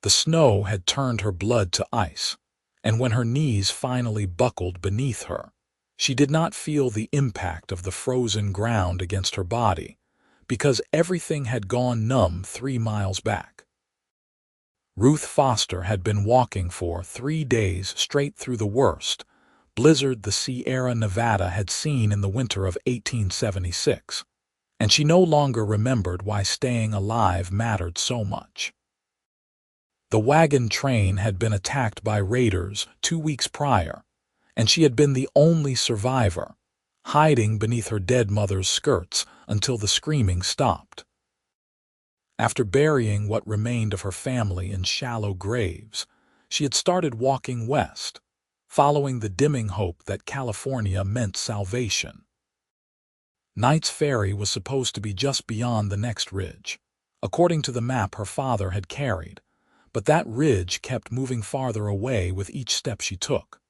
The snow had turned her blood to ice, and when her knees finally buckled beneath her, she did not feel the impact of the frozen ground against her body, because everything had gone numb 3 miles back. Ruth Foster had been walking for 3 days straight through the worst blizzard the Sierra Nevada had seen in the winter of 1876, and she no longer remembered why staying alive mattered so much. The wagon train had been attacked by raiders 2 weeks prior, and she had been the only survivor, hiding beneath her dead mother's skirts until the screaming stopped. After burying what remained of her family in shallow graves, she had started walking west, following the dimming hope that California meant salvation. Knight's Ferry was supposed to be just beyond the next ridge, according to the map her father had carried, but that ridge kept moving farther away with each step she took.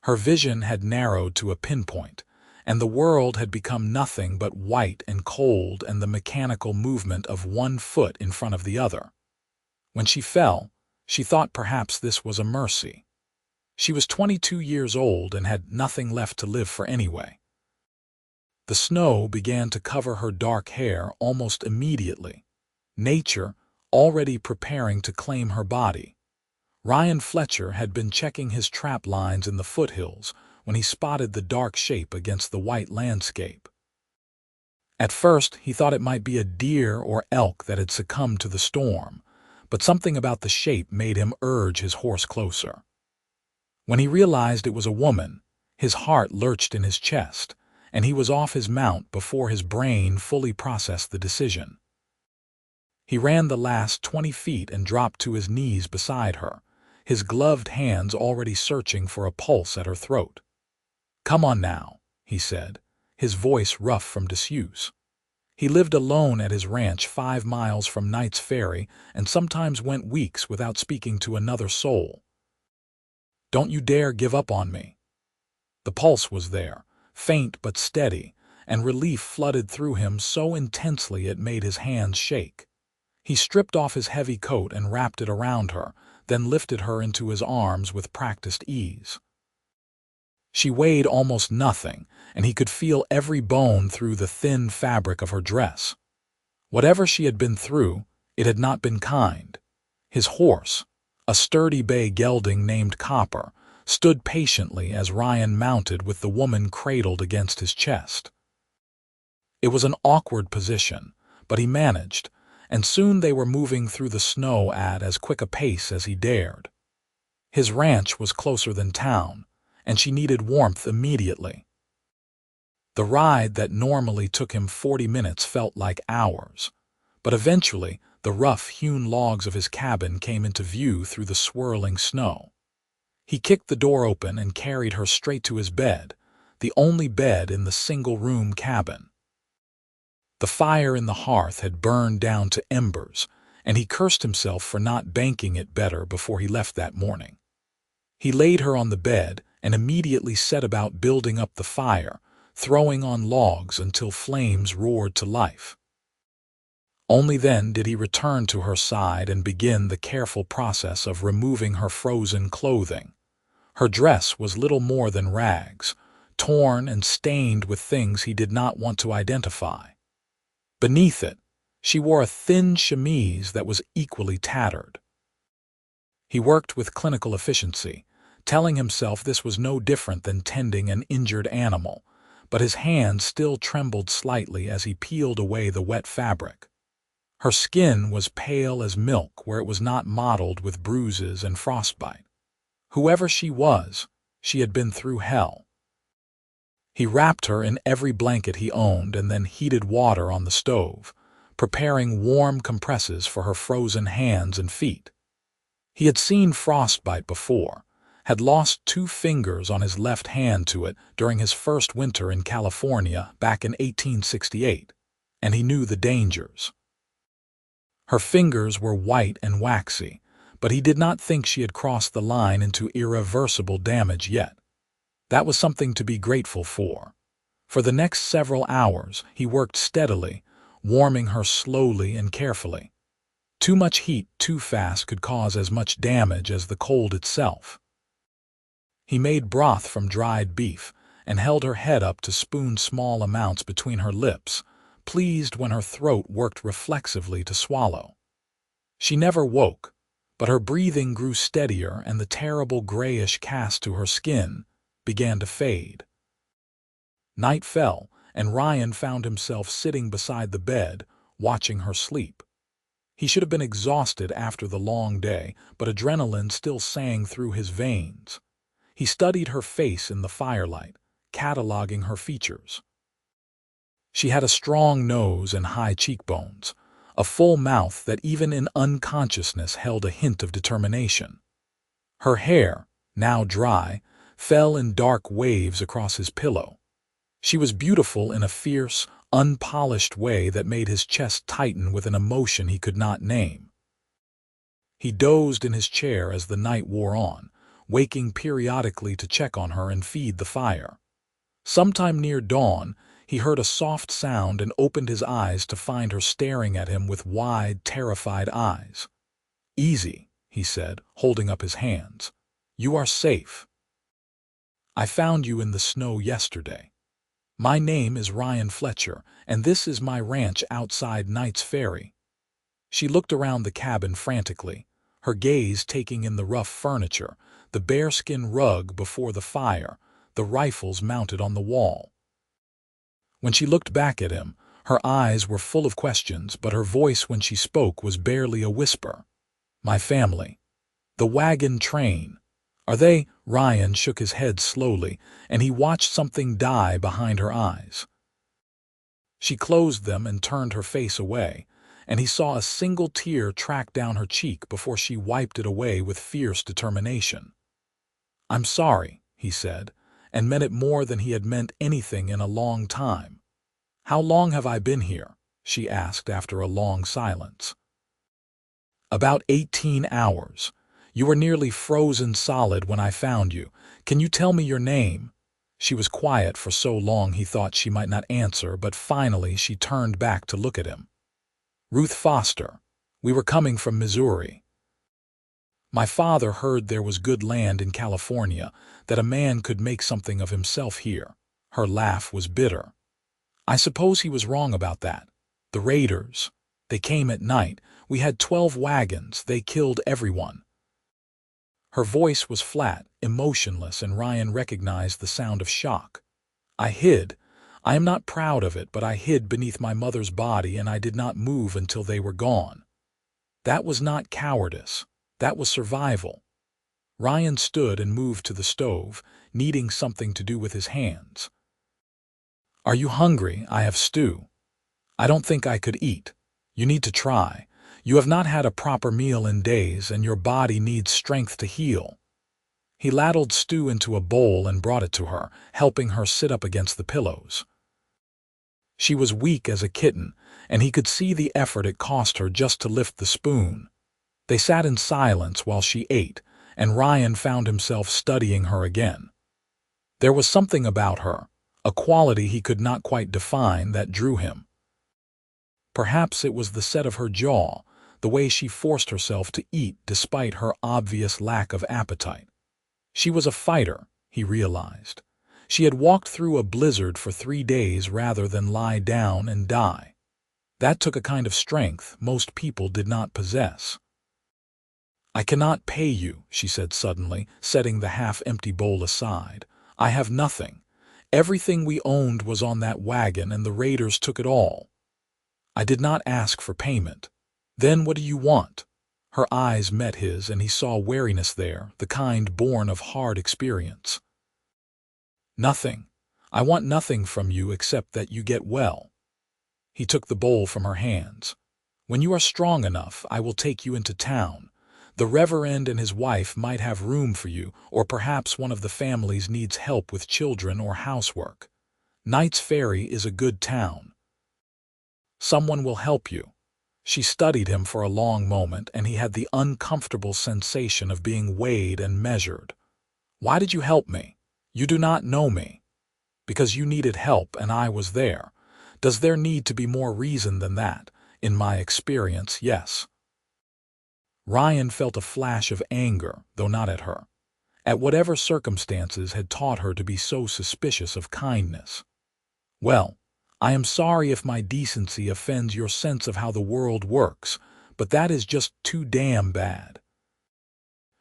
Her vision had narrowed to a pinpoint, and the world had become nothing but white and cold and the mechanical movement of one foot in front of the other. When she fell, she thought perhaps this was a mercy. She was 22 years old and had nothing left to live for anyway. The snow began to cover her dark hair almost immediately, nature already preparing to claim her body. Ryan Fletcher had been checking his trap lines in the foothills when he spotted the dark shape against the white landscape. At first, he thought it might be a deer or elk that had succumbed to the storm, but something about the shape made him urge his horse closer. When he realized it was a woman, his heart lurched in his chest, and he was off his mount before his brain fully processed the decision. He ran the last 20 feet and dropped to his knees beside her, his gloved hands already searching for a pulse at her throat. "Come on now," he said, his voice rough from disuse. He lived alone at his ranch 5 miles from Knight's Ferry and sometimes went weeks without speaking to another soul. "Don't you dare give up on me." The pulse was there, faint but steady, and relief flooded through him so intensely it made his hands shake. He stripped off his heavy coat and wrapped it around her, then lifted her into his arms with practiced ease. She weighed almost nothing, and he could feel every bone through the thin fabric of her dress. Whatever she had been through, it had not been kind. His horse, a sturdy bay gelding named Copper, stood patiently as Ryan mounted with the woman cradled against his chest. It was an awkward position, but he managed, and soon they were moving through the snow at as quick a pace as he dared. His ranch was closer than town, and she needed warmth immediately. The ride that normally took him 40 minutes felt like hours, but eventually the rough-hewn logs of his cabin came into view through the swirling snow. He kicked the door open and carried her straight to his bed, the only bed in the single-room cabin. The fire in the hearth had burned down to embers, and he cursed himself for not banking it better before he left that morning. He laid her on the bed and immediately set about building up the fire, throwing on logs until flames roared to life. Only then did he return to her side and begin the careful process of removing her frozen clothing. Her dress was little more than rags, torn and stained with things he did not want to identify. Beneath it, she wore a thin chemise that was equally tattered. He worked with clinical efficiency, telling himself this was no different than tending an injured animal, but his hand still trembled slightly as he peeled away the wet fabric. Her skin was pale as milk where it was not mottled with bruises and frostbite. Whoever she was, she had been through hell. He wrapped her in every blanket he owned and then heated water on the stove, preparing warm compresses for her frozen hands and feet. He had seen frostbite before, had lost 2 fingers on his left hand to it during his first winter in California back in 1868, and he knew the dangers. Her fingers were white and waxy, but he did not think she had crossed the line into irreversible damage yet. That was something to be grateful for. For the next several hours, he worked steadily, warming her slowly and carefully. Too much heat too fast could cause as much damage as the cold itself. He made broth from dried beef and held her head up to spoon small amounts between her lips, pleased when her throat worked reflexively to swallow. She never woke, but her breathing grew steadier and the terrible grayish cast to her skin began to fade. Night fell, and Ryan found himself sitting beside the bed, watching her sleep. He should have been exhausted after the long day, but adrenaline still sang through his veins. He studied her face in the firelight, cataloging her features. She had a strong nose and high cheekbones, a full mouth that even in unconsciousness held a hint of determination. Her hair, now dry, fell in dark waves across his pillow. She was beautiful in a fierce, unpolished way that made his chest tighten with an emotion he could not name. He dozed in his chair as the night wore on, waking periodically to check on her and feed the fire. Sometime near dawn, he heard a soft sound and opened his eyes to find her staring at him with wide, terrified eyes. "Easy," he said, holding up his hands. "You are safe. I found you in the snow yesterday. My name is Ryan Fletcher, and this is my ranch outside Knight's Ferry." She looked around the cabin frantically, her gaze taking in the rough furniture, the bearskin rug before the fire, the rifles mounted on the wall. When she looked back at him, her eyes were full of questions, but her voice when she spoke was barely a whisper. "My family. The wagon train. Are they?" Ryan shook his head slowly, and he watched something die behind her eyes. She closed them and turned her face away, and he saw a single tear track down her cheek before she wiped it away with fierce determination. "I'm sorry," he said, and meant it more than he had meant anything in a long time. "How long have I been here?" she asked after a long silence. "About 18 hours. You were nearly frozen solid when I found you. Can you tell me your name?" She was quiet for so long he thought she might not answer, but finally she turned back to look at him. "Ruth Foster. We were coming from Missouri. My father heard there was good land in California, that a man could make something of himself here." Her laugh was bitter. "I suppose he was wrong about that. The raiders. They came at night. We had 12 wagons. They killed everyone." Her voice was flat, emotionless, and Ryan recognized the sound of shock. "I hid. I am not proud of it, but I hid beneath my mother's body and I did not move until they were gone. That was not cowardice. That was survival." Ryan stood and moved to the stove, needing something to do with his hands. "Are you hungry? I have stew." "I don't think I could eat. You need to try. You have not had a proper meal in days, and your body needs strength to heal." He ladled stew into a bowl and brought it to her, helping her sit up against the pillows. She was weak as a kitten, and he could see the effort it cost her just to lift the spoon. They sat in silence while she ate, and Ryan found himself studying her again. There was something about her, a quality he could not quite define, that drew him. Perhaps it was the set of her jaw, the way she forced herself to eat despite her obvious lack of appetite. She was a fighter, he realized. She had walked through a blizzard for 3 days rather than lie down and die. That took a kind of strength most people did not possess. "I cannot pay you," she said suddenly, setting the half-empty bowl aside. "I have nothing. Everything we owned was on that wagon and the raiders took it all. I did not ask for payment." "Then what do you want?" Her eyes met his and he saw wariness there, the kind born of hard experience. "Nothing. I want nothing from you except that you get well." He took the bowl from her hands. "When you are strong enough, I will take you into town. The Reverend and his wife might have room for you, or perhaps one of the families needs help with children or housework. Knight's Ferry is a good town. Someone will help you." She studied him for a long moment, and he had the uncomfortable sensation of being weighed and measured. "Why did you help me? You do not know me." "Because you needed help and I was there. Does there need to be more reason than that? In my experience, yes." Ryan felt a flash of anger, though not at her, at whatever circumstances had taught her to be so suspicious of kindness. "Well, I am sorry if my decency offends your sense of how the world works, but that is just too damn bad.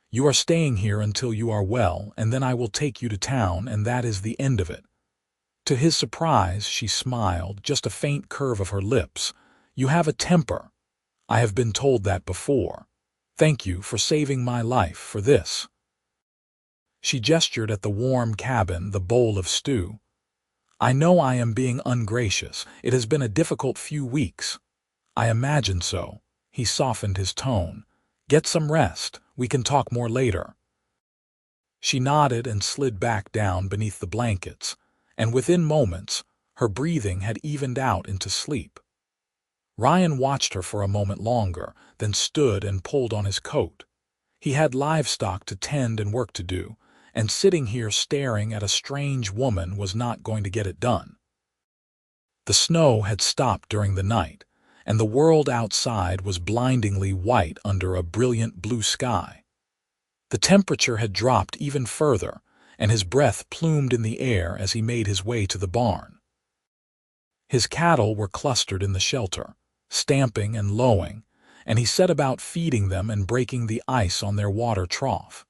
You are staying here until you are well, and then I will take you to town, and that is the end of it." To his surprise, she smiled, just a faint curve of her lips. "You have a temper. I have been told that before. Thank you for saving my life for this." She gestured at the warm cabin, the bowl of stew. "I know I am being ungracious. It has been a difficult few weeks." "I imagine so." He softened his tone. "Get some rest. We can talk more later." She nodded and slid back down beneath the blankets, and within moments, her breathing had evened out into sleep. Ryan watched her for a moment longer, then stood and pulled on his coat. He had livestock to tend and work to do, and sitting here staring at a strange woman was not going to get it done. The snow had stopped during the night, and the world outside was blindingly white under a brilliant blue sky. The temperature had dropped even further, and his breath plumed in the air as he made his way to the barn. His cattle were clustered in the shelter, stamping and lowing, and he set about feeding them and breaking the ice on their water trough.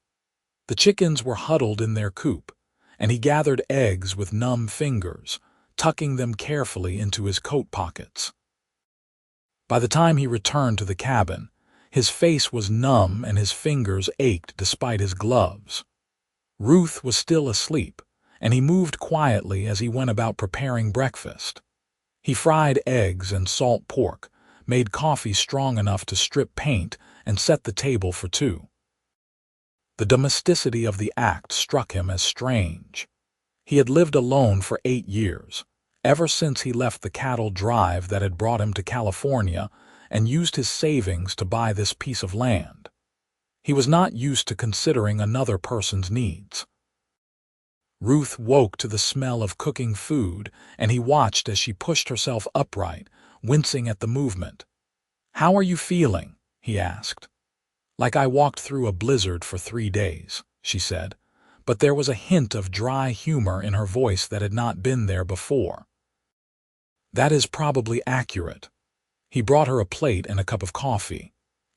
The chickens were huddled in their coop, and he gathered eggs with numb fingers, tucking them carefully into his coat pockets. By the time he returned to the cabin, his face was numb and his fingers ached despite his gloves. Ruth was still asleep, and he moved quietly as he went about preparing breakfast. He fried eggs and salt pork, made coffee strong enough to strip paint, and set the table for two. The domesticity of the act struck him as strange. He had lived alone for 8 years, ever since he left the cattle drive that had brought him to California and used his savings to buy this piece of land. He was not used to considering another person's needs. Ruth woke to the smell of cooking food, and he watched as she pushed herself upright, wincing at the movement. "How are you feeling?" he asked. "Like I walked through a blizzard for 3 days," she said, but there was a hint of dry humor in her voice that had not been there before. "That is probably accurate." He brought her a plate and a cup of coffee.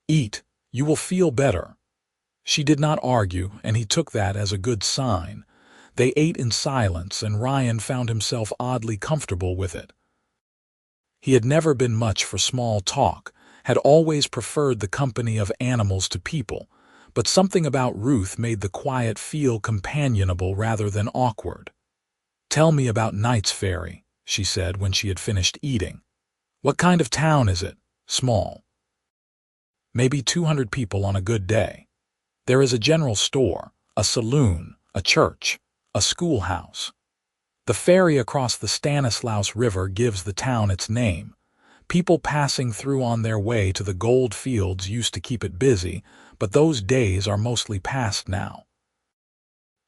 "Eat, you will feel better." She did not argue, and he took that as a good sign. They ate in silence, and Ryan found himself oddly comfortable with it. He had never been much for small talk, had always preferred the company of animals to people, but something about Ruth made the quiet feel companionable rather than awkward. "Tell me about Knight's Ferry," she said when she had finished eating. "What kind of town is it?" "Small. Maybe 200 people on a good day. There is a general store, a saloon, a church, a schoolhouse. The ferry across the Stanislaus River gives the town its name. People passing through on their way to the gold fields used to keep it busy, but those days are mostly past now.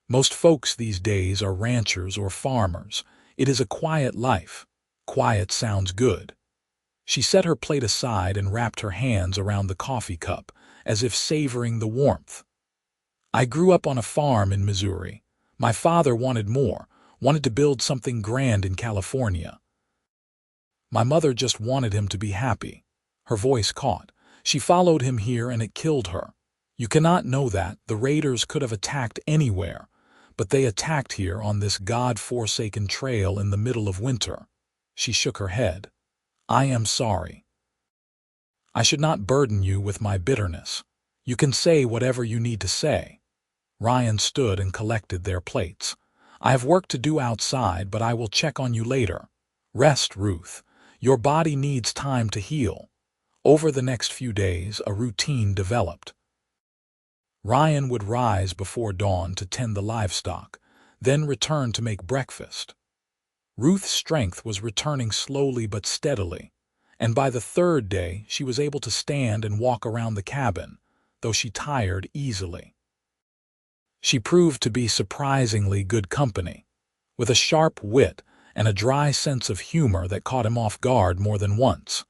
Most folks these days are ranchers or farmers. It is a quiet life. Quiet sounds good." She set her plate aside and wrapped her hands around the coffee cup, as if savoring the warmth. "I grew up on a farm in Missouri. My father wanted more, wanted to build something grand in California. My mother just wanted him to be happy." Her voice caught. "She followed him here and it killed her. You cannot know that. The raiders could have attacked anywhere, but they attacked here on this God-forsaken trail in the middle of winter." She shook her head. "I am sorry. I should not burden you with my bitterness. You can say whatever you need to say." Ryan stood and collected their plates. "I have work to do outside, but I will check on you later. Rest, Ruth. Your body needs time to heal." Over the next few days, a routine developed. Ryan would rise before dawn to tend the livestock, then return to make breakfast. Ruth's strength was returning slowly but steadily, and by the 3rd day she was able to stand and walk around the cabin, though she tired easily. She proved to be surprisingly good company, with a sharp wit and a dry sense of humor that caught him off guard more than once.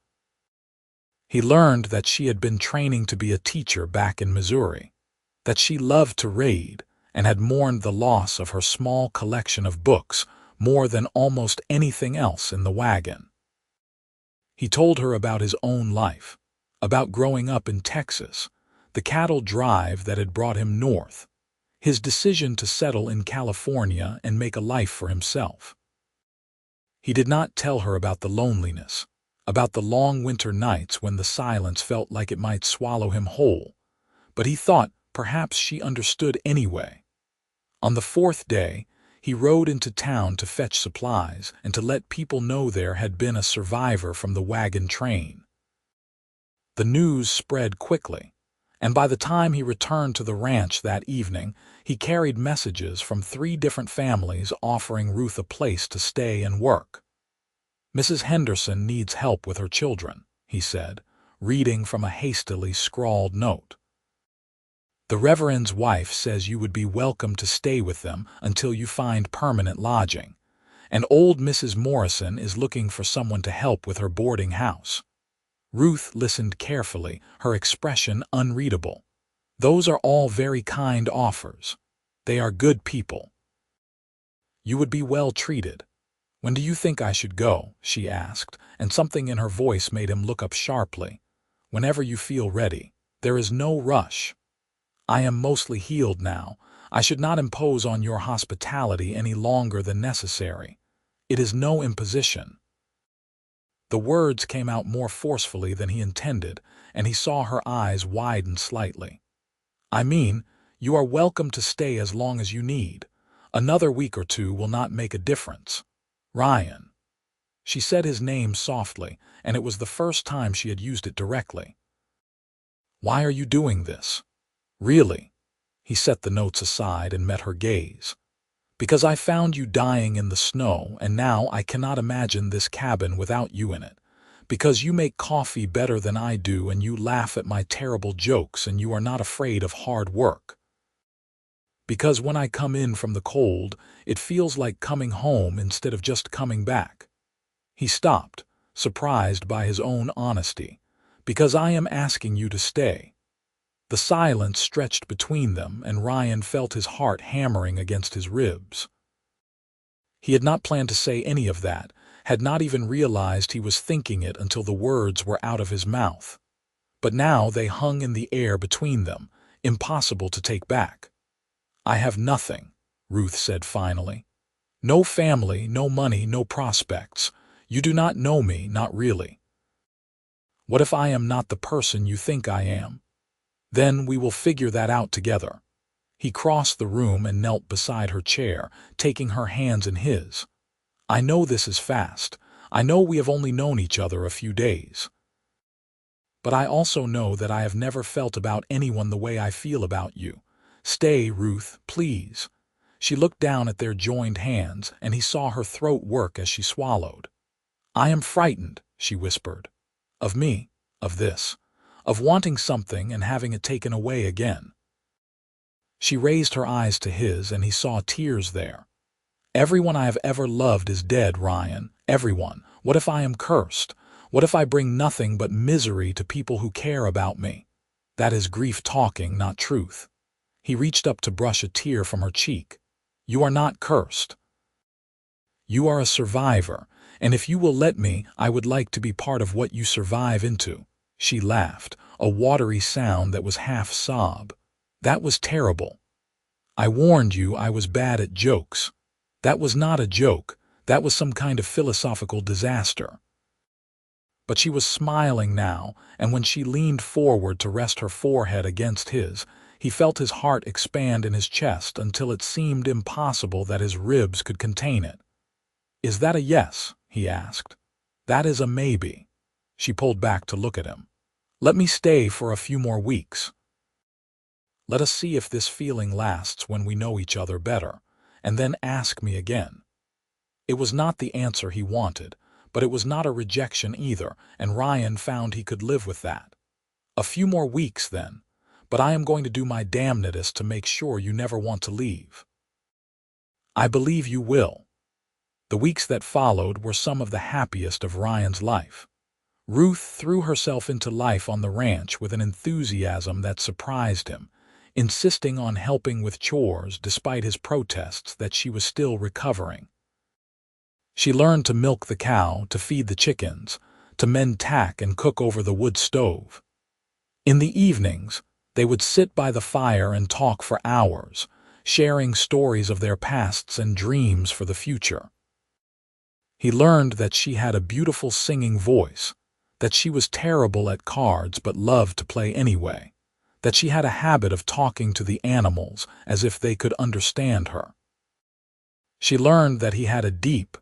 He learned that she had been training to be a teacher back in Missouri, that she loved to read and had mourned the loss of her small collection of books more than almost anything else in the wagon. He told her about his own life, about growing up in Texas, the cattle drive that had brought him north, his decision to settle in California and make a life for himself. He did not tell her about the loneliness, about the long winter nights when the silence felt like it might swallow him whole, but he thought perhaps she understood anyway. On the fourth day, he rode into town to fetch supplies and to let people know there had been a survivor from the wagon train. The news spread quickly, and by the time he returned to the ranch that evening, he carried messages from 3 different families offering Ruth a place to stay and work. "Mrs. Henderson needs help with her children," he said, reading from a hastily scrawled note. "The Reverend's wife says you would be welcome to stay with them until you find permanent lodging, and old Mrs. Morrison is looking for someone to help with her boarding house." Ruth listened carefully, her expression unreadable. "Those are all very kind offers. They are good people. You would be well treated. When do you think I should go?" she asked, and something in her voice made him look up sharply. "Whenever you feel ready. There is no rush. I am mostly healed now. I should not impose on your hospitality any longer than necessary. It is no imposition." The words came out more forcefully than he intended, and he saw her eyes widen slightly. "I mean, you are welcome to stay as long as you need. Another week or 2 will not make a difference. Ryan." She said his name softly, and it was the first time she had used it directly. "Why are you doing this? Really?" He set the notes aside and met her gaze. "Because I found you dying in the snow, and now I cannot imagine this cabin without you in it. Because you make coffee better than I do, and you laugh at my terrible jokes, and you are not afraid of hard work. Because when I come in from the cold, it feels like coming home instead of just coming back." He stopped, surprised by his own honesty. "Because I am asking you to stay." The silence stretched between them, and Ryan felt his heart hammering against his ribs. He had not planned to say any of that, had not even realized he was thinking it until the words were out of his mouth. But now they hung in the air between them, impossible to take back. "I have nothing," Ruth said finally. "No family, no money, no prospects. You do not know me, not really. What if I am not the person you think I am? Then we will figure that out together." He crossed the room and knelt beside her chair, taking her hands in his. "I know this is fast. I know we have only known each other a few days. But I also know that I have never felt about anyone the way I feel about you. Stay, Ruth, please." She looked down at their joined hands, and he saw her throat work as she swallowed. "I am frightened," she whispered. "Of me, of this, of wanting something and having it taken away again." She raised her eyes to his, and he saw tears there. "Everyone I have ever loved is dead, Ryan. Everyone. What if I am cursed? What if I bring nothing but misery to people who care about me? That is grief talking, not truth." He reached up to brush a tear from her cheek. "You are not cursed. You are a survivor, and if you will let me, I would like to be part of what you survive into." She laughed, a watery sound that was half sob. "That was terrible. I warned you I was bad at jokes. That was not a joke. That was some kind of philosophical disaster." But she was smiling now, and when she leaned forward to rest her forehead against his, he felt his heart expand in his chest until it seemed impossible that his ribs could contain it. "Is that a yes?" he asked. "That is a maybe." She pulled back to look at him. "Let me stay for a few more weeks. Let us see if this feeling lasts when we know each other better, and then ask me again." It was not the answer he wanted, but it was not a rejection either, and Ryan found he could live with that. "A few more weeks, then, but I am going to do my damnedest to make sure you never want to leave." "I believe you will." The weeks that followed were some of the happiest of Ryan's life. Ruth threw herself into life on the ranch with an enthusiasm that surprised him, insisting on helping with chores despite his protests that she was still recovering. She learned to milk the cow, to feed the chickens, to mend tack and cook over the wood stove. In the evenings, they would sit by the fire and talk for hours, sharing stories of their pasts and dreams for the future. He learned that she had a beautiful singing voice, that she was terrible at cards but loved to play anyway, that she had a habit of talking to the animals as if they could understand her. She learned that he had a deep,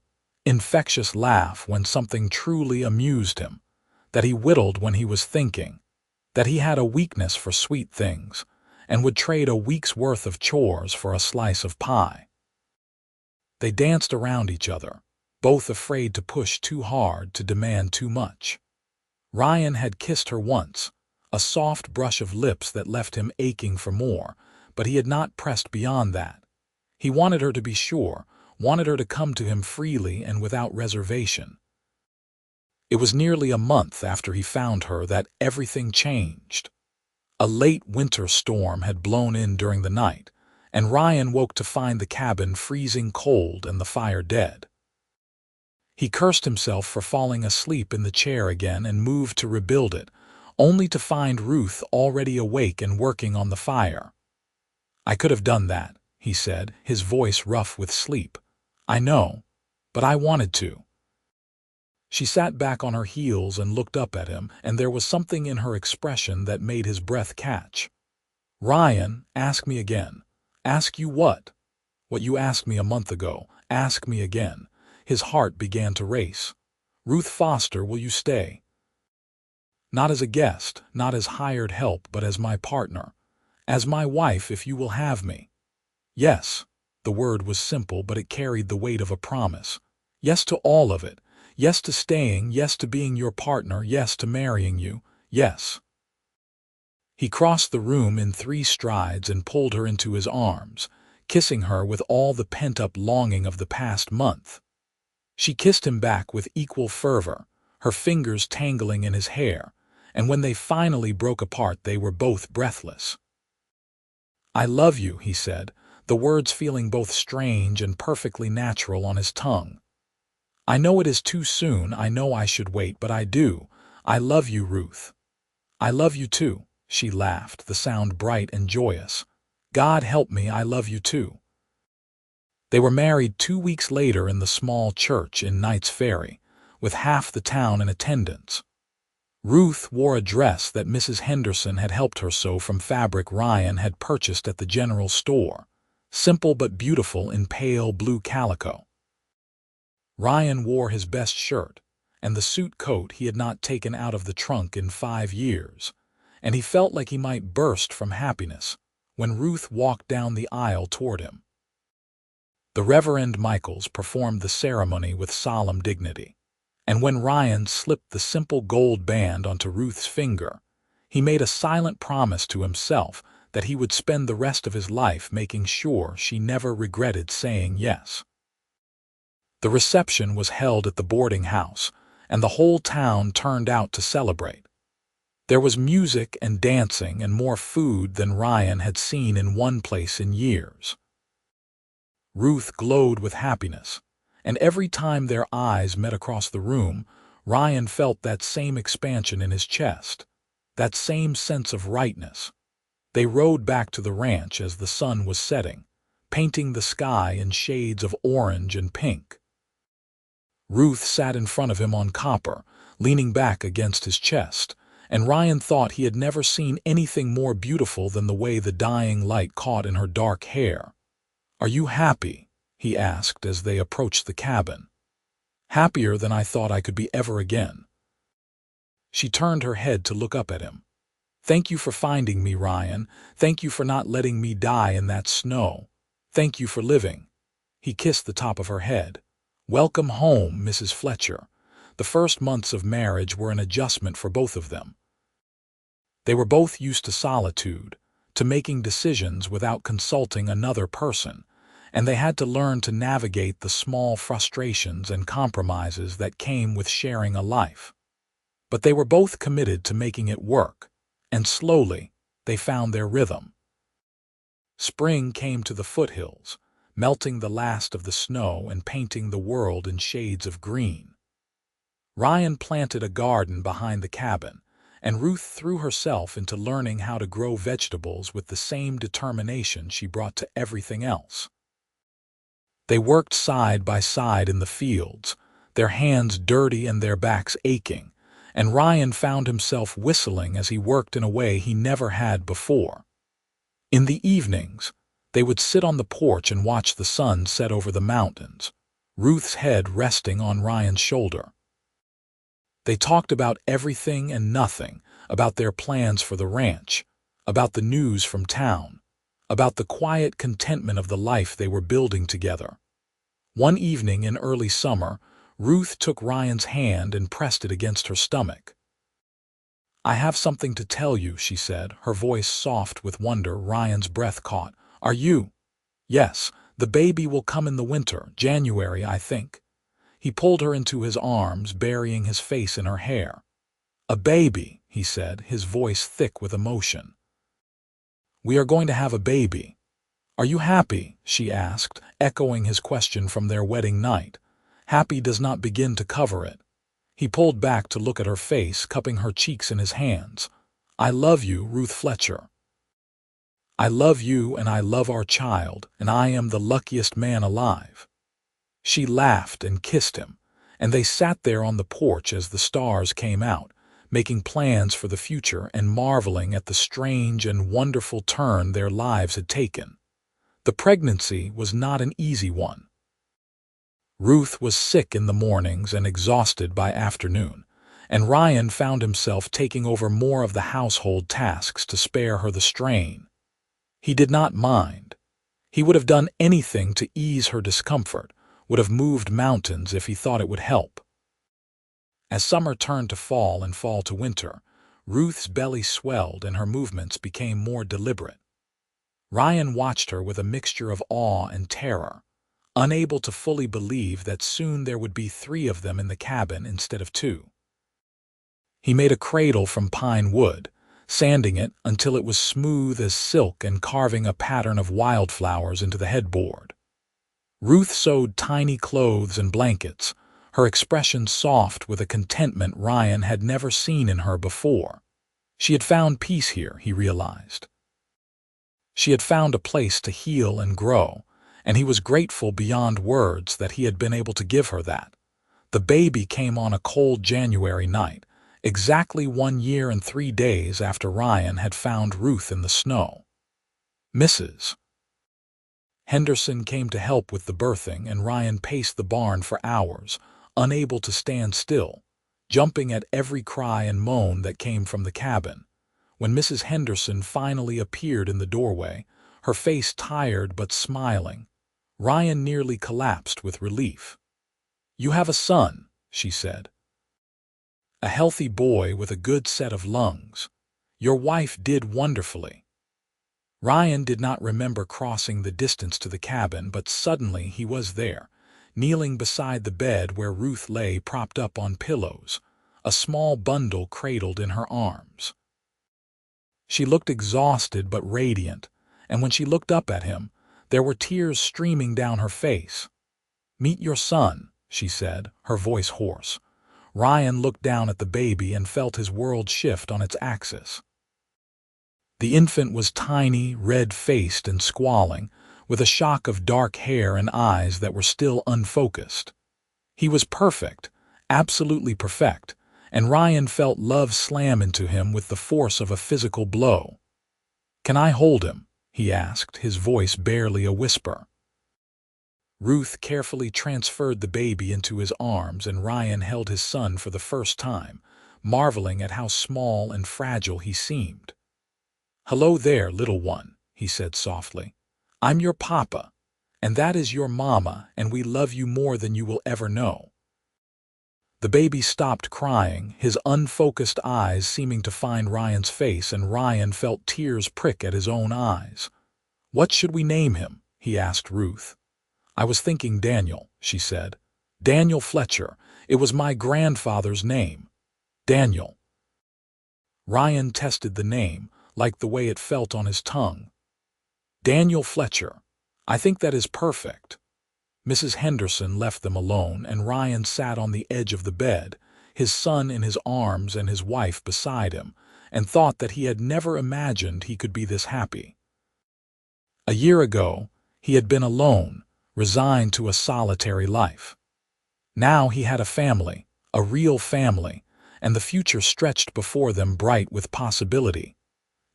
infectious laugh when something truly amused him, that he whittled when he was thinking, that he had a weakness for sweet things, and would trade a week's worth of chores for a slice of pie. They danced around each other, both afraid to push too hard, to demand too much. Ryan had kissed her once, a soft brush of lips that left him aching for more, but he had not pressed beyond that. He wanted her to be sure, wanted her to come to him freely and without reservation. It was nearly a month after he found her that everything changed. A late winter storm had blown in during the night, and Ryan woke to find the cabin freezing cold and the fire dead. He cursed himself for falling asleep in the chair again and moved to rebuild it, only to find Ruth already awake and working on the fire. "I could have done that," he said, his voice rough with sleep. "I know, but I wanted to." She sat back on her heels and looked up at him, and there was something in her expression that made his breath catch. "Ryan, ask me again." "Ask you what?" "What you asked me a month ago. Ask me again." His heart began to race. "Ruth Foster, will you stay?" "Not as a guest, not as hired help, but as my partner. As my wife, if you will have me." "Yes." The word was simple, but it carried the weight of a promise. "Yes to all of it. Yes to staying, yes to being your partner, yes to marrying you, yes." He crossed the room in 3 strides and pulled her into his arms, kissing her with all the pent-up longing of the past month. She kissed him back with equal fervor, her fingers tangling in his hair, and when they finally broke apart they were both breathless. "I love you," he said, the words feeling both strange and perfectly natural on his tongue. "I know it is too soon, I know I should wait, but I do. I love you, Ruth." "I love you too," she laughed, the sound bright and joyous. "God help me, I love you too." They were married 2 weeks later in the small church in Knight's Ferry, with half the town in attendance. Ruth wore a dress that Mrs. Henderson had helped her sew from fabric Ryan had purchased at the general store, simple but beautiful in pale blue calico. Ryan wore his best shirt, and the suit coat he had not taken out of the trunk in 5 years, and he felt like he might burst from happiness when Ruth walked down the aisle toward him. The Reverend Michaels performed the ceremony with solemn dignity, and when Ryan slipped the simple gold band onto Ruth's finger, he made a silent promise to himself that he would spend the rest of his life making sure she never regretted saying yes. The reception was held at the boarding house, and the whole town turned out to celebrate. There was music and dancing and more food than Ryan had seen in one place in years. Ruth glowed with happiness, and every time their eyes met across the room, Ryan felt that same expansion in his chest, that same sense of rightness. They rode back to the ranch as the sun was setting, painting the sky in shades of orange and pink. Ruth sat in front of him on copper, leaning back against his chest, and Ryan thought he had never seen anything more beautiful than the way the dying light caught in her dark hair. "Are you happy?" he asked as they approached the cabin. "Happier than I thought I could be ever again." She turned her head to look up at him. "Thank you for finding me, Ryan. Thank you for not letting me die in that snow. Thank you for living." He kissed the top of her head. "Welcome home, Mrs. Fletcher." The first months of marriage were an adjustment for both of them. They were both used to solitude, to making decisions without consulting another person, and they had to learn to navigate the small frustrations and compromises that came with sharing a life. but they were both committed to making it work, and slowly they found their rhythm. Spring came to the foothills, melting the last of the snow and painting the world in shades of green. Ryan planted a garden behind the cabin, and Ruth threw herself into learning how to grow vegetables with the same determination she brought to everything else. They worked side by side in the fields, their hands dirty and their backs aching, and Ryan found himself whistling as he worked in a way he never had before. In the evenings, they would sit on the porch and watch the sun set over the mountains, Ruth's head resting on Ryan's shoulder. They talked about everything and nothing, about their plans for the ranch, about the news from town, about the quiet contentment of the life they were building together. One evening in early summer, Ruth took Ryan's hand and pressed it against her stomach. "I have something to tell you," she said, her voice soft with wonder. Ryan's breath caught. "Are you?" "Yes, the baby will come in the winter, January, I think." He pulled her into his arms, burying his face in her hair. "A baby," he said, his voice thick with emotion. "We are going to have a baby." "Are you happy?" she asked, echoing his question from their wedding night. Happy does not begin to cover it. He pulled back to look at her face, cupping her cheeks in his hands. "I love you, Ruth Fletcher. I love you and I love our child, and I am the luckiest man alive." She laughed and kissed him, and they sat there on the porch as the stars came out, making plans for the future and marveling at the strange and wonderful turn their lives had taken. The pregnancy was not an easy one. Ruth was sick in the mornings and exhausted by afternoon, and Ryan found himself taking over more of the household tasks to spare her the strain. He did not mind. He would have done anything to ease her discomfort, would have moved mountains if he thought it would help. As summer turned to fall and fall to winter, Ruth's belly swelled and her movements became more deliberate. Ryan watched her with a mixture of awe and terror, unable to fully believe that soon there would be 3 of them in the cabin instead of 2. He made a cradle from pine wood, sanding it until it was smooth as silk and carving a pattern of wildflowers into the headboard. Ruth sewed tiny clothes and blankets, her expression soft with a contentment Ryan had never seen in her before. She had found peace here, he realized. She had found a place to heal and grow, and he was grateful beyond words that he had been able to give her that. The baby came on a cold January night, exactly 1 year and 3 days after Ryan had found Ruth in the snow. Mrs. Henderson came to help with the birthing, and Ryan paced the barn for hours, unable to stand still, jumping at every cry and moan that came from the cabin. When Mrs. Henderson finally appeared in the doorway, her face tired but smiling, Ryan nearly collapsed with relief. "You have a son," she said. "A healthy boy with a good set of lungs. Your wife did wonderfully." Ryan did not remember crossing the distance to the cabin, but suddenly he was there, kneeling beside the bed where Ruth lay propped up on pillows, a small bundle cradled in her arms. She looked exhausted but radiant, and when she looked up at him, there were tears streaming down her face. "Meet your son," she said, her voice hoarse. Ryan looked down at the baby and felt his world shift on its axis. The infant was tiny, red-faced and squalling, with a shock of dark hair and eyes that were still unfocused. He was perfect, absolutely perfect, and Ryan felt love slam into him with the force of a physical blow. "Can I hold him?" he asked, his voice barely a whisper. Ruth carefully transferred the baby into his arms, and Ryan held his son for the first time, marveling at how small and fragile he seemed. "Hello there, little one," he said softly. "I'm your papa, and that is your mama, and we love you more than you will ever know." The baby stopped crying, his unfocused eyes seeming to find Ryan's face, and Ryan felt tears prick at his own eyes. "What should we name him?" he asked Ruth. "I was thinking Daniel," she said. "Daniel Fletcher. It was my grandfather's name." Daniel. Ryan tested the name, liked the way it felt on his tongue. Daniel Fletcher. I think that is perfect. Mrs. Henderson left them alone, and Ryan sat on the edge of the bed, his son in his arms and his wife beside him, and thought that he had never imagined he could be this happy. A year ago, he had been alone, resigned to a solitary life. Now he had a family, a real family, and the future stretched before them bright with possibility.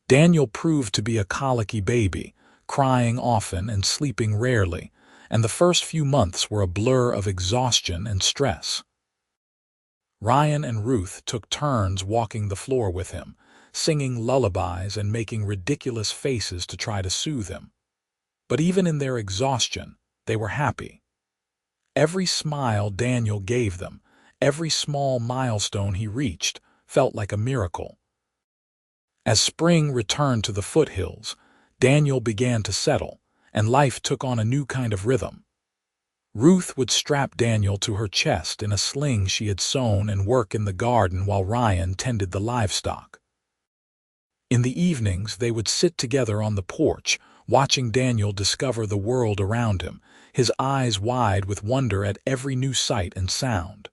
Daniel proved to be a colicky baby, crying often and sleeping rarely, and the first few months were a blur of exhaustion and stress. Ryan and Ruth took turns walking the floor with him, singing lullabies and making ridiculous faces to try to soothe him. But even in their exhaustion, they were happy. Every smile Daniel gave them, every small milestone he reached, felt like a miracle. As spring returned to the foothills, Daniel began to settle, and life took on a new kind of rhythm. Ruth would strap Daniel to her chest in a sling she had sewn and work in the garden while Ryan tended the livestock. In the evenings, they would sit together on the porch, watching Daniel discover the world around him, his eyes wide with wonder at every new sight and sound.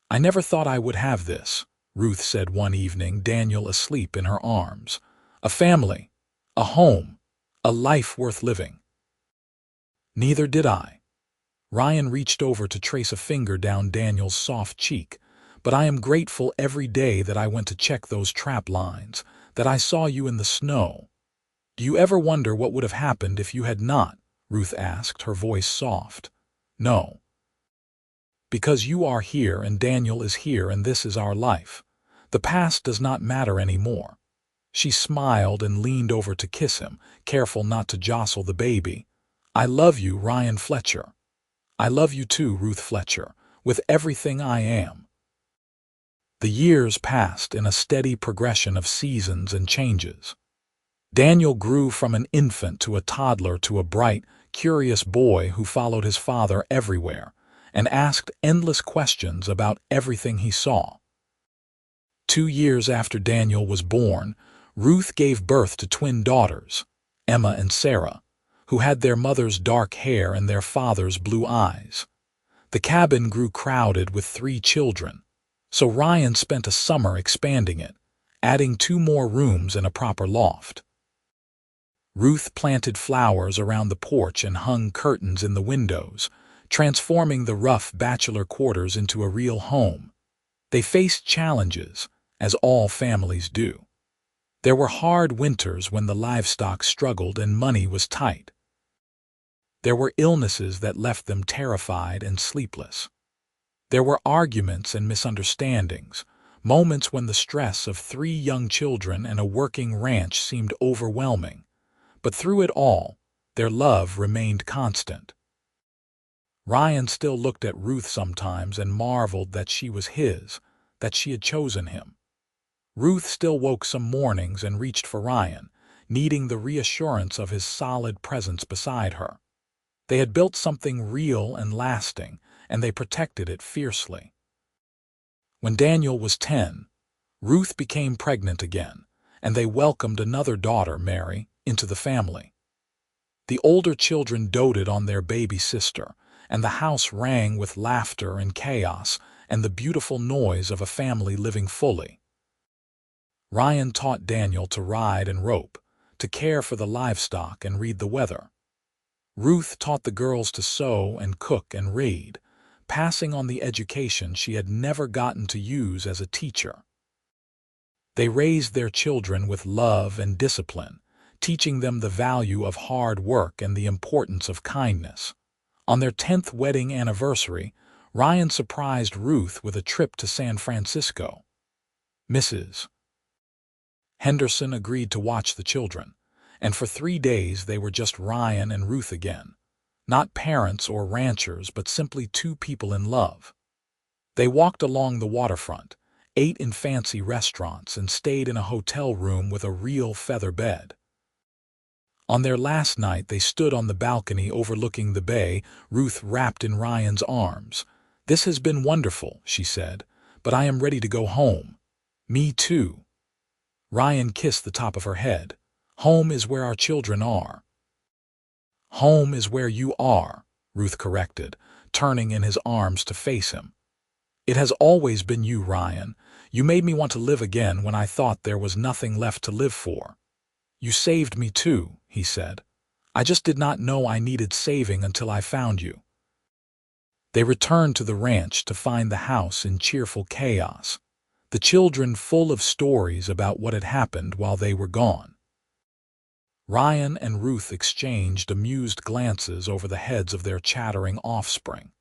"I never thought I would have this," Ruth said one evening, Daniel asleep in her arms. "A family, a home, a life worth living." "Neither did I." Ryan reached over to trace a finger down Daniel's soft cheek. "But I am grateful every day that I went to check those trap lines, that I saw you in the snow." "Do you ever wonder what would have happened if you had not?" Ruth asked, her voice soft. "No. Because you are here and Daniel is here and this is our life. The past does not matter anymore." She smiled and leaned over to kiss him, careful not to jostle the baby. "I love you, Ryan Fletcher. I love you too, Ruth Fletcher, with everything I am." The years passed in a steady progression of seasons and changes. Daniel grew from an infant to a toddler to a bright, curious boy who followed his father everywhere and asked endless questions about everything he saw. 2 years after Daniel was born, Ruth gave birth to twin daughters, Emma and Sarah, who had their mother's dark hair and their father's blue eyes. The cabin grew crowded with 3 children, so Ryan spent a summer expanding it, adding 2 more rooms and a proper loft. Ruth planted flowers around the porch and hung curtains in the windows, transforming the rough bachelor quarters into a real home. They faced challenges, as all families do. There were hard winters when the livestock struggled and money was tight. There were illnesses that left them terrified and sleepless. There were arguments and misunderstandings, moments when the stress of 3 young children and a working ranch seemed overwhelming. But through it all, their love remained constant. Ryan still looked at Ruth sometimes and marveled that she was his, that she had chosen him. Ruth still woke some mornings and reached for Ryan, needing the reassurance of his solid presence beside her. They had built something real and lasting, and they protected it fiercely. When Daniel was 10, Ruth became pregnant again, and they welcomed another daughter, Mary, into the family. The older children doted on their baby sister, and the house rang with laughter and chaos and the beautiful noise of a family living fully. Ryan taught Daniel to ride and rope, to care for the livestock and read the weather. Ruth taught the girls to sew and cook and read, passing on the education she had never gotten to use as a teacher. They raised their children with love and discipline, teaching them the value of hard work and the importance of kindness. On their 10th wedding anniversary, Ryan surprised Ruth with a trip to San Francisco. Mrs. Henderson agreed to watch the children, and for 3 days they were just Ryan and Ruth again. Not parents or ranchers, but simply 2 people in love. They walked along the waterfront, ate in fancy restaurants, and stayed in a hotel room with a real feather bed. On their last night, they stood on the balcony overlooking the bay, Ruth wrapped in Ryan's arms. "This has been wonderful," she said, "but I am ready to go home. Me too. Ryan kissed the top of her head. Home is where our children are. Home is where you are, Ruth corrected, turning in his arms to face him. It has always been you, Ryan. You made me want to live again when I thought there was nothing left to live for. You saved me too, he said. I just did not know I needed saving until I found you. They returned to the ranch to find the house in cheerful chaos, the children full of stories about what had happened while they were gone. Ryan and Ruth exchanged amused glances over the heads of their chattering offspring,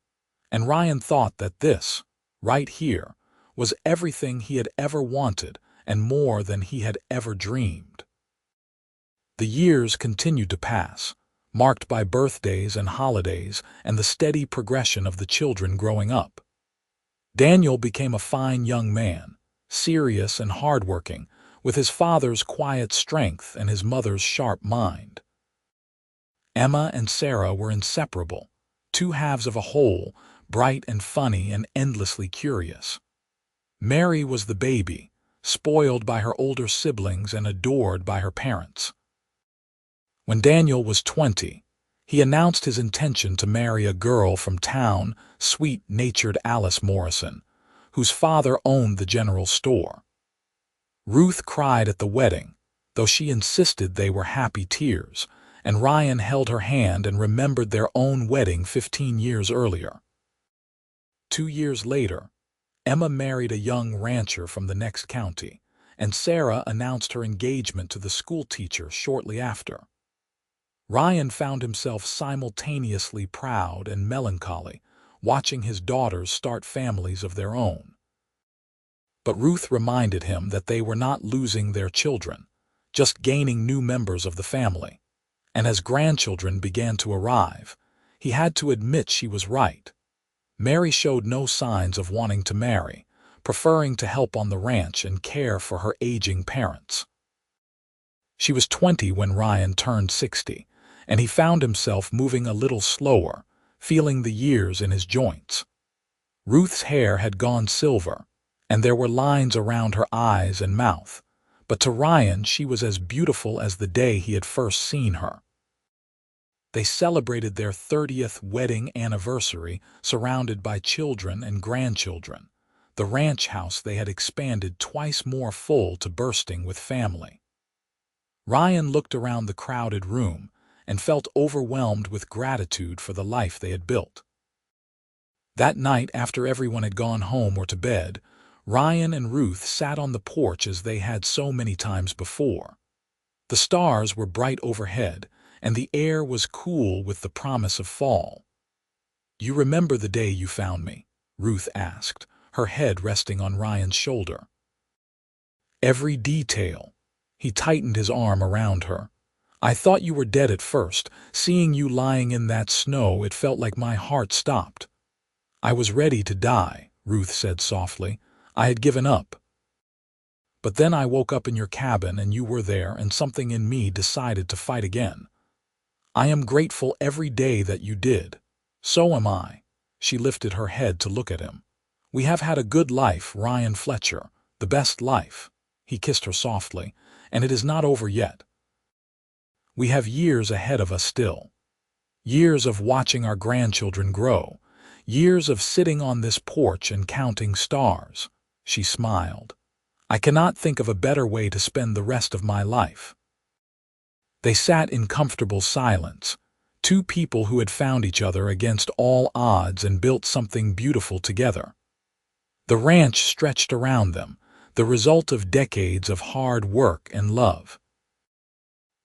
and Ryan thought that this, right here, was everything he had ever wanted and more than he had ever dreamed. The years continued to pass, marked by birthdays and holidays and the steady progression of the children growing up. Daniel became a fine young man, serious and hardworking, with his father's quiet strength and his mother's sharp mind. Emma and Sarah were inseparable, two halves of a whole, bright and funny and endlessly curious. Mary was the baby, spoiled by her older siblings and adored by her parents. When Daniel was 20, he announced his intention to marry a girl from town, sweet-natured Alice Morrison, whose father owned the general store. Ruth cried at the wedding, though she insisted they were happy tears, and Ryan held her hand and remembered their own wedding 15 years earlier. 2 years later, Emma married a young rancher from the next county, and Sarah announced her engagement to the schoolteacher shortly after. Ryan found himself simultaneously proud and melancholy, watching his daughters start families of their own. But Ruth reminded him that they were not losing their children, just gaining new members of the family. And as grandchildren began to arrive, he had to admit she was right. Mary showed no signs of wanting to marry, preferring to help on the ranch and care for her aging parents. She was 20 when Ryan turned 60, and he found himself moving a little slower, feeling the years in his joints. Ruth's hair had gone silver, and there were lines around her eyes and mouth, but to Ryan she was as beautiful as the day he had first seen her. They celebrated their 30th wedding anniversary surrounded by children and grandchildren, the ranch house they had expanded twice more full to bursting with family. Ryan looked around the crowded room and felt overwhelmed with gratitude for the life they had built. That night, after everyone had gone home or to bed, Ryan and Ruth sat on the porch as they had so many times before. The stars were bright overhead, and the air was cool with the promise of fall. "You remember the day you found me?" Ruth asked, her head resting on Ryan's shoulder. "Every detail." He tightened his arm around her. "I thought you were dead at first. Seeing you lying in that snow, it felt like my heart stopped." "I was ready to die," Ruth said softly. "I had given up. But then I woke up in your cabin and you were there, and something in me decided to fight again. I am grateful every day that you did. So am I." She lifted her head to look at him. "We have had a good life, Ryan Fletcher, the best life." He kissed her softly. "And it is not over yet. We have years ahead of us still. Years of watching our grandchildren grow. Years of sitting on this porch and counting stars." She smiled. "I cannot think of a better way to spend the rest of my life." They sat in comfortable silence, two people who had found each other against all odds and built something beautiful together. The ranch stretched around them, the result of decades of hard work and love.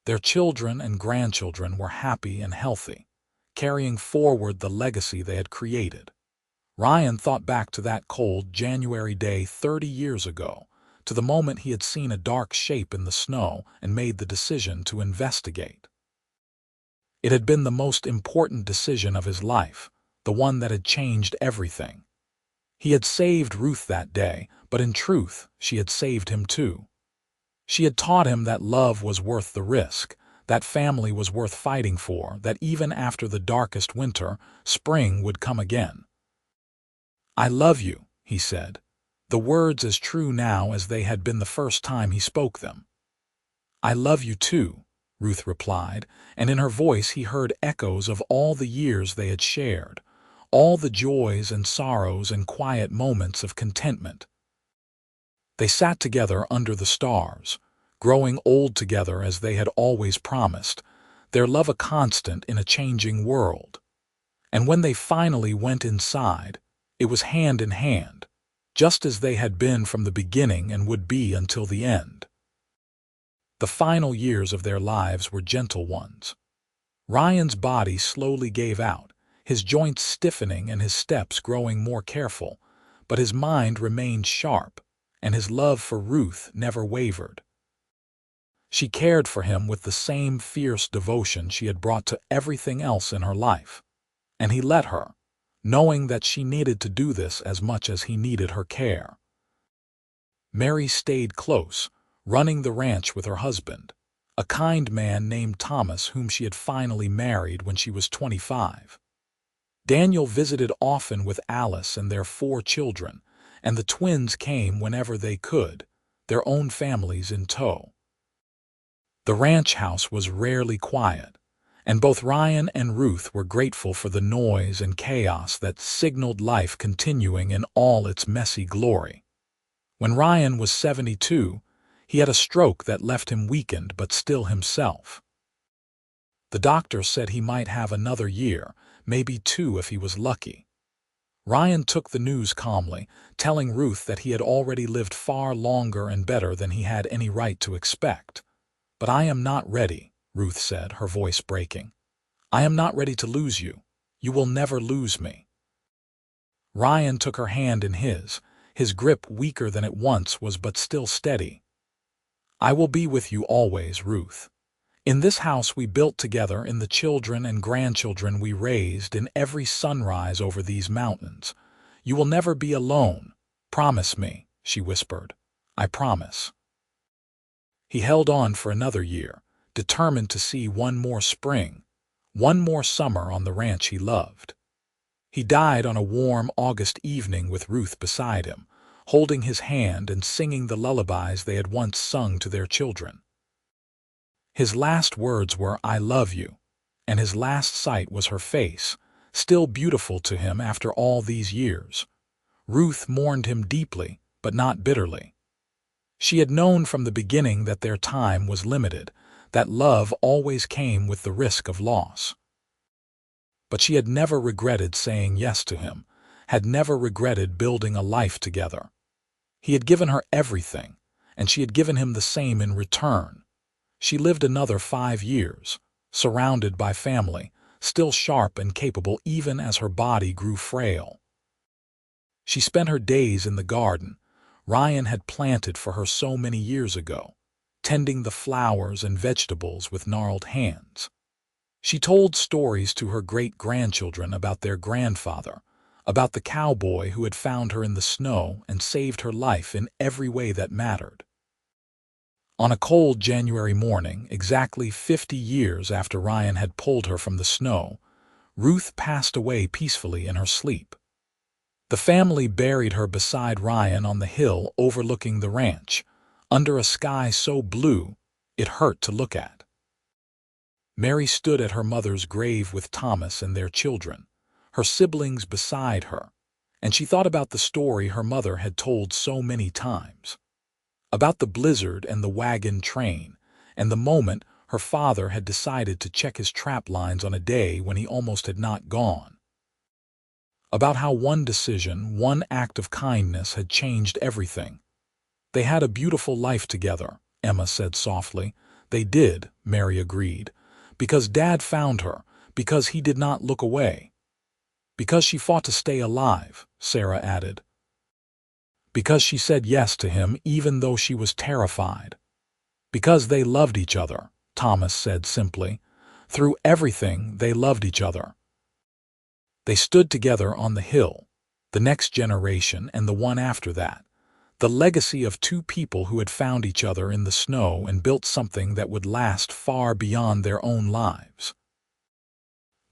Their children and grandchildren were happy and healthy, carrying forward the legacy they had created. Ryan thought back to that cold January day 30 years ago, to the moment he had seen a dark shape in the snow and made the decision to investigate. It had been the most important decision of his life, the one that had changed everything. He had saved Ruth that day, but in truth, she had saved him too. She had taught him that love was worth the risk, that family was worth fighting for, that even after the darkest winter, spring would come again. "I love you," he said. the words as true now as they had been the first time he spoke them. "I love you too," Ruth replied, and in her voice he heard echoes of all the years they had shared, all the joys and sorrows and quiet moments of contentment. They sat together under the stars, growing old together as they had always promised, their love a constant in a changing world. And when they finally went inside, it was hand in hand, just as they had been from the beginning and would be until the end. The final years of their lives were gentle ones. Ryan's body slowly gave out, his joints stiffening and his steps growing more careful, but his mind remained sharp, and his love for Ruth never wavered. She cared for him with the same fierce devotion she had brought to everything else in her life, and he let her, knowing that she needed to do this as much as he needed her care. Mary stayed close, running the ranch with her husband, a kind man named Thomas whom she had finally married when she was 25. Daniel visited often with Alice and their 4 children, and the twins came whenever they could, their own families in tow. The ranch house was rarely quiet, and both Ryan and Ruth were grateful for the noise and chaos that signaled life continuing in all its messy glory. When Ryan was 72, he had a stroke that left him weakened but still himself. The doctor said he might have another year, maybe 2 if he was lucky. Ryan took the news calmly, telling Ruth that he had already lived far longer and better than he had any right to expect. "But I am not ready," Ruth said, her voice breaking. "I am not ready to lose you. You will never lose me." Ryan took her hand in his grip weaker than it once was but still steady. "I will be with you always, Ruth. In this house we built together, in the children and grandchildren we raised, in every sunrise over these mountains. You will never be alone. Promise me," she whispered. "I promise." He held on for another year, determined to see one more spring, one more summer on the ranch he loved. He died on a warm August evening with Ruth beside him, holding his hand and singing the lullabies they had once sung to their children. His last words were, "I love you," and his last sight was her face, still beautiful to him after all these years. Ruth mourned him deeply, but not bitterly. She had known from the beginning that their time was limited, that love always came with the risk of loss. But she had never regretted saying yes to him, had never regretted building a life together. He had given her everything, and she had given him the same in return. She lived another 5 years, surrounded by family, still sharp and capable even as her body grew frail. She spent her days in the garden Ryan had planted for her so many years ago, tending the flowers and vegetables with gnarled hands. She told stories to her great-grandchildren about their grandfather, about the cowboy who had found her in the snow and saved her life in every way that mattered. On a cold January morning, exactly 50 years after Ryan had pulled her from the snow, Ruth passed away peacefully in her sleep. The family buried her beside Ryan on the hill overlooking the ranch, under a sky so blue it hurt to look at. Mary stood at her mother's grave with Thomas and their children, her siblings beside her, and she thought about the story her mother had told so many times. About the blizzard and the wagon train, and the moment her father had decided to check his trap lines on a day when he almost had not gone. About how one decision, one act of kindness had changed everything. "They had a beautiful life together," Emma said softly. "They did," Mary agreed, "because Dad found her, because he did not look away." "Because she fought to stay alive," Sarah added. "Because she said yes to him even though she was terrified." "Because they loved each other," Thomas said simply. "Through everything, they loved each other." They stood together on the hill, the next generation and the one after that, the legacy of 2 people who had found each other in the snow and built something that would last far beyond their own lives.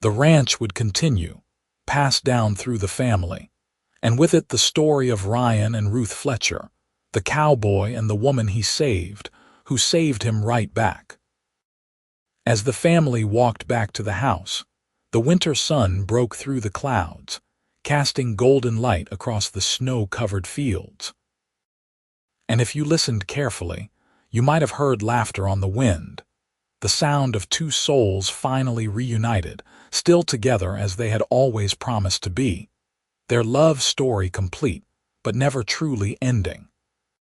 The ranch would continue, passed down through the family, and with it the story of Ryan and Ruth Fletcher, the cowboy and the woman he saved, who saved him right back. As the family walked back to the house, the winter sun broke through the clouds, casting golden light across the snow-covered fields. And if you listened carefully, you might have heard laughter on the wind, the sound of two souls finally reunited, still together as they had always promised to be, their love story complete, but never truly ending.